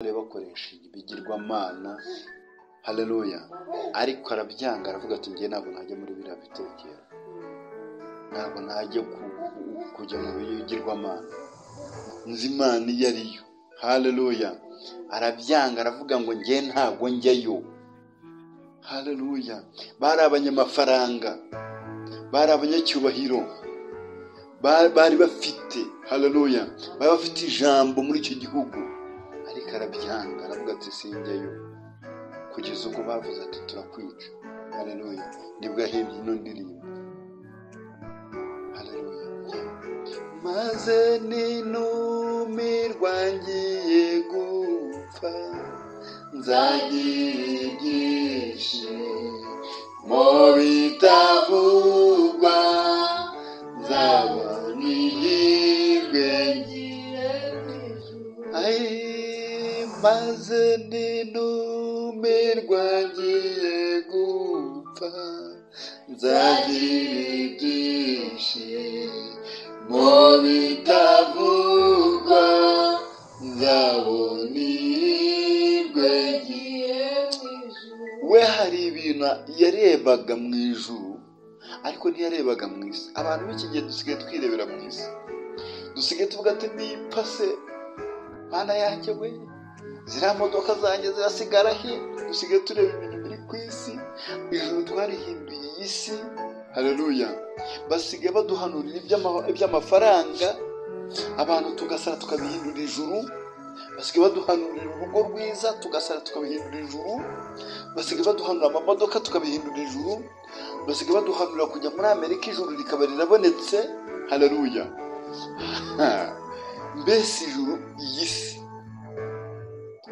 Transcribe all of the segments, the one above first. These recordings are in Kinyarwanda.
bakoresha ibigirwamana, haleluya, ariko arabyanga, aravuga ati njye ntabwo najya muri biriya bitekero, ntabwo najya kujya mu bigirwamana, nzi Imana iyo ariyo, haleluya. Arabyanga, aravuga ngo njye ntabwo njyayo, haleluya. Bari abanyamafaranga, bari abanyacyubahiro, bari bafite, haleluya, bari bafite ijambo muri icyo gihugu, ariko arabyanga, aravuga ati sinjyayo, kugeza ubwo bavuze ati turakwica, haleluya. Nibwo ahimbye ino ndirimbo, haleluya. Maze ninumirwa ngiye gupfa, nzagira ibyishimo bitavugwa, nzabona ihirwe ngire maze ninumirwa ngiye gupfa, nzagira ibyishimo bitavugwa, nzabona ihirwe ngire mu ijuru. We hari ibintu yarebaga mu ijuru, ariko ntiyarebaga mu isi. Abantu b'iki gihe dusigaye twirebera mu isi, dusigaye tuvuga ati nipase Mana yanjye we, ziriya modoka zanjye zirasigara he? Dusigaye tureba ibintu biri ku isi. Ijuru twarihinduye iyi si, haleluya. Basigaye baduhanurira iby'amafaranga, abantu tugasara tukabihindura ijuru. Basigaye baduhanurira urugo rwiza, tugasara tukabihindura ijuru. Basigaye baduhanurira amamodoka, tukabihindura ijuru. Basigaye baduhanurira kujya muri Amerika, ijuru rikaba rirabonetse, haleluya. Mbese ijuru, iyi si,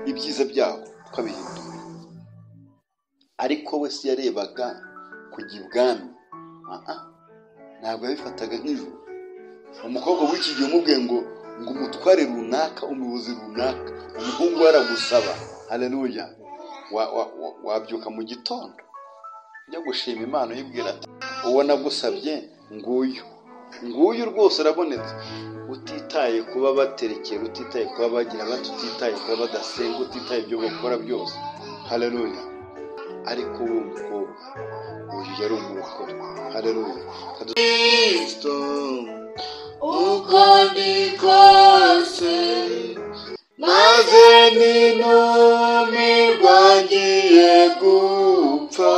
ibyiza byaho twabihindura, ariko we si yarebaga kujya ibwami, ntabwo yabifataga nk'ijuru. Umukobwa w'iki gihe umubwiye ngo umutware runaka, umuyobozi runaka, umuhungu we aragusaba, haleluya, wabyuka mu gitondo ujya gushima Imana uyibwira ati uwo nagusabye nguyu rwose arabonetse, utitaye kuba baterekera, utitaye kuba bagira bati, utitaye kuba badasenga, utitaye ibyo bakora byose, haleluya. Ariko uwo mukobwa uyu yari umurokore, haleluya. Kristo uko ndi kose, maze ninumirwa ngiye gupfa,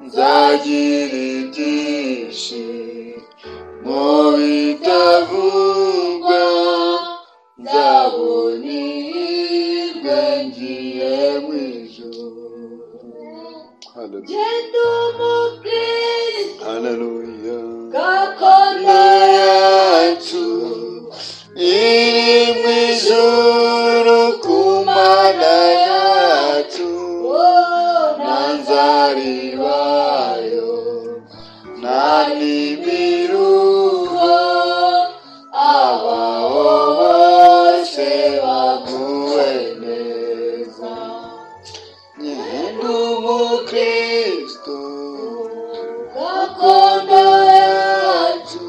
nzagira ibyishimo bitavugwa, nzabona ihirwe ngiye mu ijuru. Haleluya. Gakondo yacu iri mu ijuru ku Mana yacu, nta nzara ibayo, nta n'imiruho, abaho bose baguwe neza. Ndi umukristo, gakondo yacu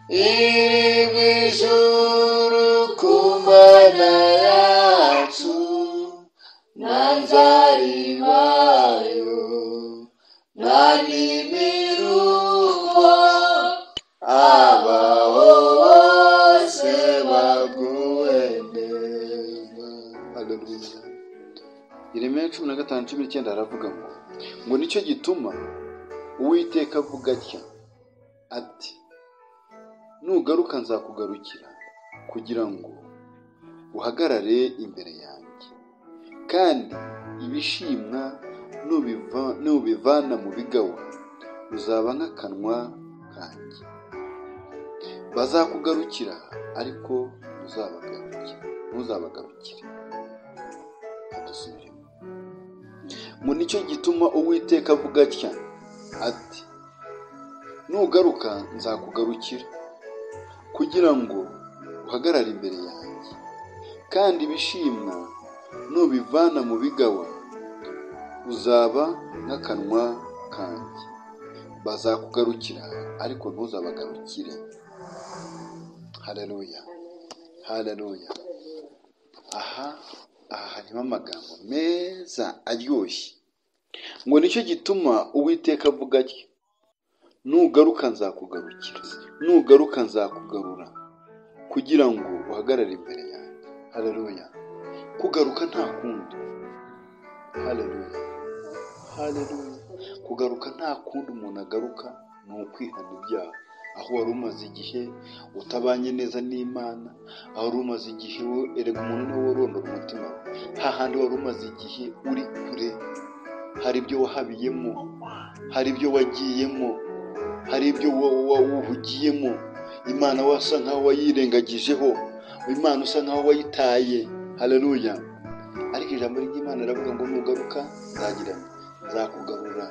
iri mu ijuru ku Mana yacu, nta nzara ibayo, nta n'imiruho, abaho bose baguwe neza. Haleluya. Yeremiya 15:19 haravuga ngo nicyo gituma Uwiteka avuga atya ati nugaruka nzakugarukira kugira ngo uhagarare imbere yanjye, kandi ibishimwa nubivana mu bigawa uzaba nk'akanwa kanjye. Bazakugarukira ariko ntuzabagarukire. Adusubiremo. Ngo nicyo gituma Uwiteka avuga atya ati nugaruka nzakugarukira kugira ngo uhagarare imbere yanjye, kandi ibishimwa nubivana mu bigawa uzaba nk'akanwa kanjye. Bazakugarukira ariko ntuzabagarukire. Haleluya, haleluya, aha harimo amagambo meza aryoshye ngo nicyo gituma Uwiteka avuga atya, nugaruka nzakugarukira, nugaruka nzakugarura kugira ngo uhagarare imbere yanjye. Haleluya. Kugaruka nta kundi. Haleluya. Haleluya. Kugaruka nta kundi umuntu agaruka ni ukwihana ibyaha. Aho wari umaze igihe utabanye neza n'Imana, aho wari umaze igihe erega umuntu niwe worondora umutima we, hahandi wari umaze igihe uri kure, hari ibyo wahabiyemo, hari ibyo wagiyemo, hari ibyo wahugiyemo, Imana wasa nkaho wayirengagijeho, Imana usa nkaho wayitaye. Haleluya. Ariko ijambo ry'Imana riravuga ngo nugaruka nzakugarura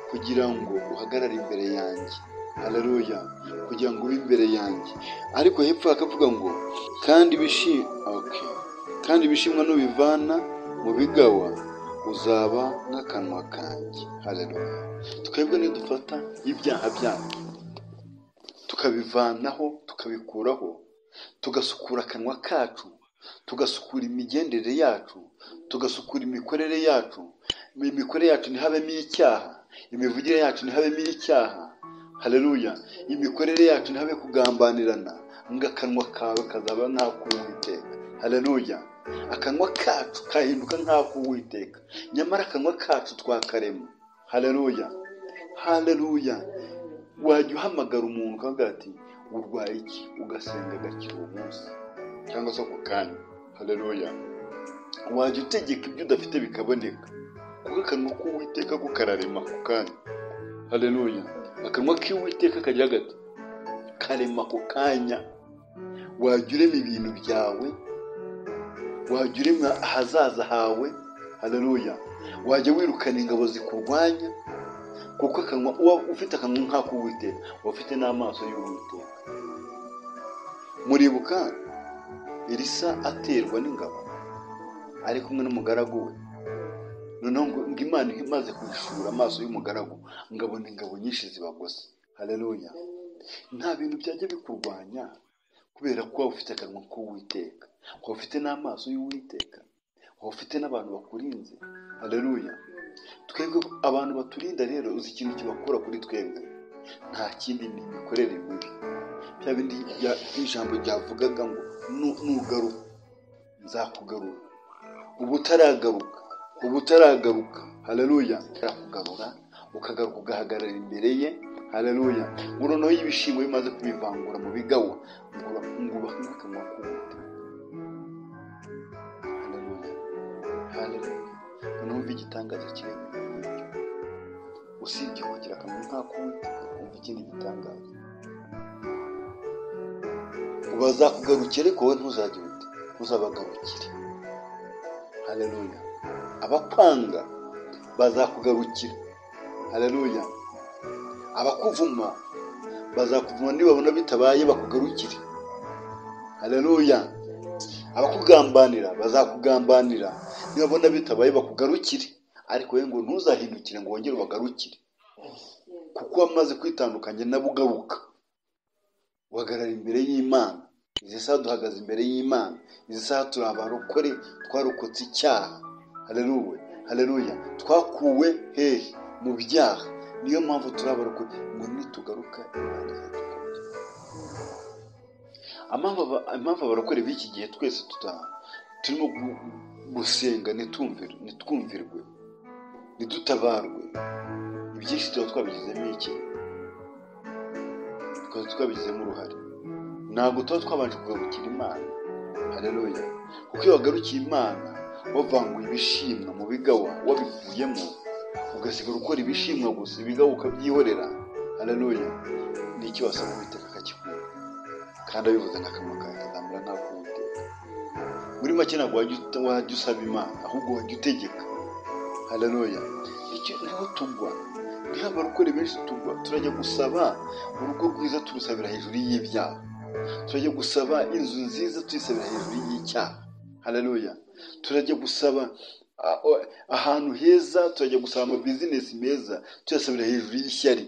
kugira ngo uhagarare imbere yanjye. Haleluya. Kugira ngo ube imbere yanjye. Ariko hepfo hakavuga ngo kandi ibishimwa nubivana mu bigawa uzaba nk'akanwa kanjye. Haleluya. Twebwe nidufata ibyaha byacu tukabivanaho, tukabikuraho, tugasukura akanwa kacu, tugasukura imigendere yacu, tugasukura imikorere yacu, imikorere yacu ntihabemo icyaha, imivugire yacu ntihabemo icyaha. Haleluya. Imikorere yacu ntihabe kugambanirana, ngo akanwa kawe kazaba nk'ak'Uwiteka. Haleluya. Akanwa kacu kahinduka nk'ak'Uwiteka, nyamara akanwa kacu twakarema. Haleluya. Haleluya. Wajya uhamagara umuntu ukavuga ati urwaye iki, ugasenga agakira uwo munsi cyangwa se ako kanya. Haleluya. Wajya utegeka ibyo udafite bikaboneka, kuko akanwa k'Uwiteka ko kararema ako kanya. Haleluya. Akanwa k'Uwiteka kagira gati karema ako kanya. Wajya urema ibintu byawe, wajya urema ahazaza hawe. Haleluya. Wajya wirukana ingabo zikurwanya, kuko akanwa ufite akanwa nk'ak'Uwiteka, ufite n'amaso y'Uwiteka. Muribuka Elisa aterwa n'ingabo ari kumwe n'umugaragu we, noneho ngo Imana imaze kwishura amaso y'umugaragu ngo abona ingabo nyinshi zibagose. Haleluya. Nta bintu byajya bikurwanya kubera ko waba ufite akanwa k'Uwiteka, waba ufite n'amaso y'Uwiteka, waba ufite n'abantu bakurinze. Haleluya. Twebwe abantu baturinda rero, uzi ikintu kibakura kuri twebwe, nta kindi ni imikorere mibi. Bya bindi ijambo ryavugaga ngo nugaruka nzakugarura, ubutaragaruka. Haleluya. Arakugarura, ukagaruka ugahagarara imbere ye. Haleluya. Ngo noneho y'ibishimbo bimaze kubivangura mu bigawa ngo ubahe akanwa k'Uwiteka. Haleluya. Haleluya. Noneho umva igitangaza kiri mu ibyo. Usibye kugira akanwa nk'ak'Uwiteka, umva ikindi gitangaza. Bazakugarukire ariko wowe ntuzabagarukire. Haleluya. Abakwanga bazakugarukira. Haleluya. Abakuvuma bazakuvuma nibabona bitabaye bakugarukire. Haleluya. Abakugambanira bazakugambanira nibabona bitabaye bakugarukire. Ariko wowe ngo ntuzahindukire ngo wongere ubagarukire, kuko wamaze kwitandukanya nabo ugaruka uhagarara imbere y'Imana. Izi saha duhagaze imbere y'Imana, izi saha turi abarokore twarokotse icyaha. Haleluya. Haleluya. Twakuwe hehe? Mu byaha. Niyo mpamvu turi abarokore, ngo nitugaruka Imana izatugarukira. Impamvu abarokore b'iki gihe twese turimo gusenga ntitwumvirwe, ntidutabarwe, ibyinshi tuba twabigizemo iki? Tukaba twabigizemo uruhare. Ntabwo tuba twabanje kugarukira Imana. Haleluya. Kuko iyo wagarukiye Imana wavanguye ibishimwa mu bigawa, wabivuyemo ugasigara ukora ibishimwa gusa, ibigawa ukabyihorera. Haleluya. Ni iki wasaba Uwiteka akakikura? Kandi abivuze n'akanwa kawe kazamera nk'ak'Uwiteka. Muri make ntabwo wajya usaba Imana, ahubwo wajya utegeka. Haleluya. Niho tugwa, niho abarokore benshi tugwa. Turajya gusaba urugo rwiza turusabira hejuru y'ibyaha, turajya gusaba inzu nziza tuyisabira hejuru y'icyaha. Haleluya. Turajya gusaba ahantu heza, turajya gusaba amabizinesi meza tuyasabira hejuru y'ishyari.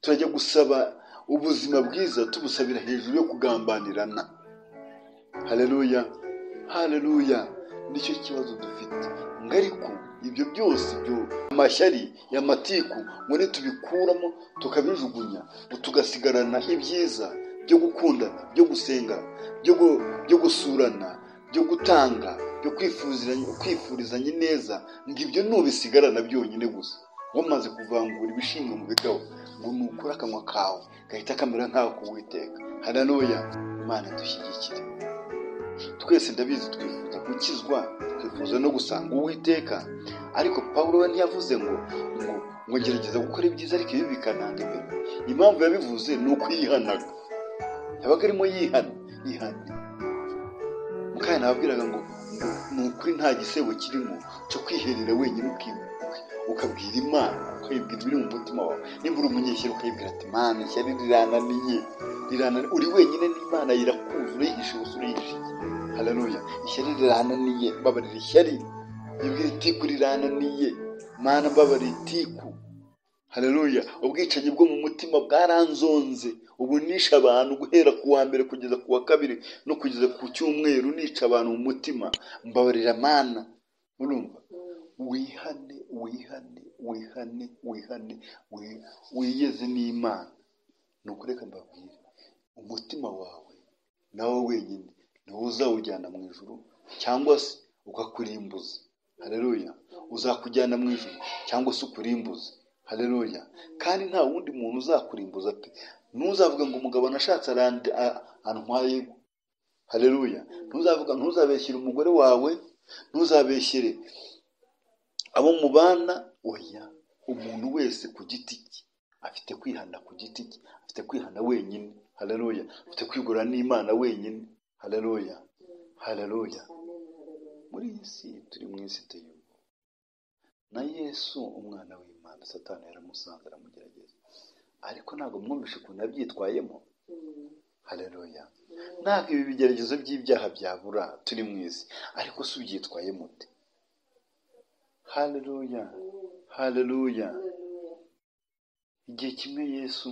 Turajya gusaba ubuzima bwiza tubusabira hejuru yo kugambanirana. Haleluya. haleluya. Nicyo kibazo dufite ngo ariko ibyo byose byo amashyari y'amatiku ngo tubikuramo tukabijugunya ngo tugasigarana ibyiza byo gukundana, byo gusenga, byo gusurana, byo gutanga, byo kwifurizanya neza, ngo ibyo nubisigarana byonyine gusa wamaze kuvangura ibishimwe mu bigabo ngo nukura akanwa kawe gahita kamera nkaho kuwiteka. haleluya. Imana dushyigikire. Twese ndabizi twifuza gukizwa, twifuza no gusanga Uwiteka, ariko Pawulo we ntiyavuze ngo gerageza gukora ibyiza ariko ibi bikananga imbere. Impamvu yabivuze ni ukwihanaga, yabaga arimo yihana. Mukaya nababwiraga ngo ni ukuri nta gisebo kirimo cyo kwiherera wenyine ukabwira Imana, ukayibwira ibiri mu mutima wawe. Nimba uri umunyeshyari ukayibwira ati Mana, ishyari rirananiye, uri wenyine n'Imana irakuzi, urayihishe gusa urayihishe. haleluya. Ishyari rirananiye, mbabarira ishyari. Ibwira itiku rirananiye, Mana mbabarira itiku. haleluya. Ubwicanyi bwo mu mutima bwaranzonze, ubu nisha abantu guhera ku wa mbere kugeza ku wa kabiri no kugeza ku cyumweru, nica abantu mu mutima. Mbabarira Mana. Urumva? Wihane, wiyeze n'Imana. Nuko reka mbabwire, umutima wawe nawe wenyine niwo uzawujyana mu ijuru cyangwa se ukakurimbuza. haleluya. Uzakujyana mu ijuru cyangwa se ukurimbuza. haleluya. Kandi nta wundi muntu uzakurimbuza pe. Ntuzavuga ngo umugabo nashatse antwaye. haleluya. Ntuzabeshyire umugore wawe, ntuzabeshyire abo mubana. oya, umuntu wese ku giti cye afite kwihana, ku giti cye afite kwihana wenyine. haleluya. Afite kwigura n'Imana wenyine. haleluya. Muri iyi si turi mu isi iteye ubwoba. Na Yesu umwana w'Imana Satani yaramusanze aramugerageza, ariko ntabwo mwumvishe ukuntu yabyitwayemo. haleluya. Ntabwo ibi bigeragezo by'ibyaha byabura, turi mu isi, ariko si ubyitwayemo ute? haleluya. Igihe kimwe Yesu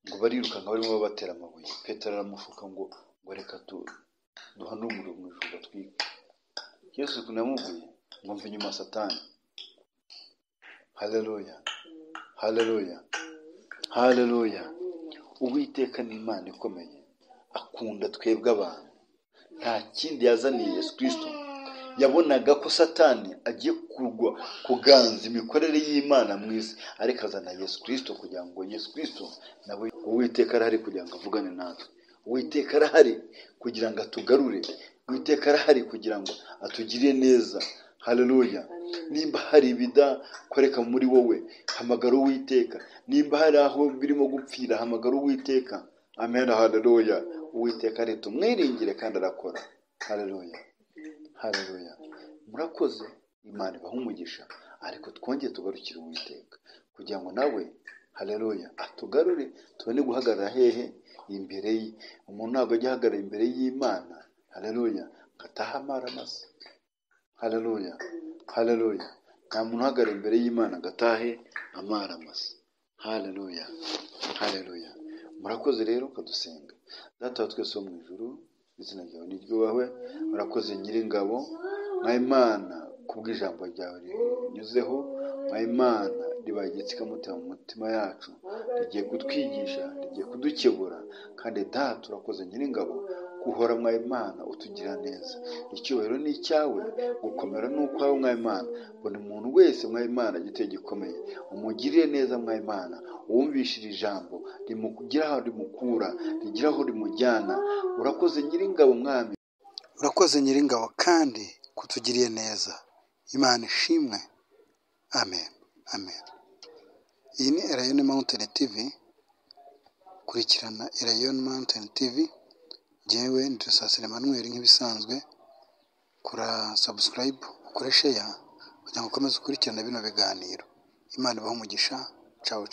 ngo barirukanka barimo babatera amabuye, Petero aramushuka ngo reka duhane umuriro mu ijuru batwike. Yesu kunamubwiye ngo mva inyuma Satani. haleluya. Uwiteka ni Imana ikomeye, akunda twebwe abantu. Nta kindi yazaniye Yesu Kristo. Yabonaga ko Satani agiye kuganza imikorere y'Imana mu isi, ariko azana Yesu Kristo kugira ngo Yesu Kristo nawe, Uwiteka arahari kugira ngo avugane natwe. Uwiteka arahari kugira ngo atugarure. Uwiteka arahari kugira ngo atugirire neza. haleluya. Nimba hari ibidakoreka muri wowe, hamagara Uwiteka. Nimba hari aho birimo gupfira, hamagara Uwiteka. amen. haleluya. Uwiteka ari tumwiringire kandi arakora. haleluya. Murakoze. Imana ibaha umugisha, ariko twongeye tugarukire Uwiteka kugira ngo nawe, haleluya, atugarure tubone guhagarara hehe? Imbere ye. Umuntu ntabwo ajya ahagarara imbere y'Imana, haleluya, ngataha amaramasa. haleluya. Nta muntu uhagarara imbere y'Imana ngatahe amaramasa. haleluya. Murakoze rero, kadusenga. Data wa twese wo mu ijuru, izina ryawe niryubahwe. Murakoze Nyiringabo, mwa Imana, kubw'ijambo ryawe rinyuzeho, mwa Imana ribaye igitsikamutima mu mutima yacu, rigiye kutwigisha, rigiye kudukebura. Kandi Data urakoze Nyiringabo, guhora mwa Imana utugira neza. Icyubahiro ni icyawe, gukomera ni ukwawe mwa Imana. Buri muntu wese mwa Imana igiteye gikomeye, umugirire neza mwa Imana. Uwumvishira ijambo rimugira aho rimukura, rigira aho rimujyana. Urakoze Nyiringabo mwami, urakoze Nyiringabo kandi kutugiriye neza. Imana ishimwe. amen. Iyi ni Elayon Mountain TV. Kurikirana Elayon Mountain TV. Jewe Ndusasira Emmanuel nk'ibisanzwe. Kora subscribe, ukore share kugira ngo ukomeze ukurikirane bino biganiro. Imana ibahe umugisha. Ciao.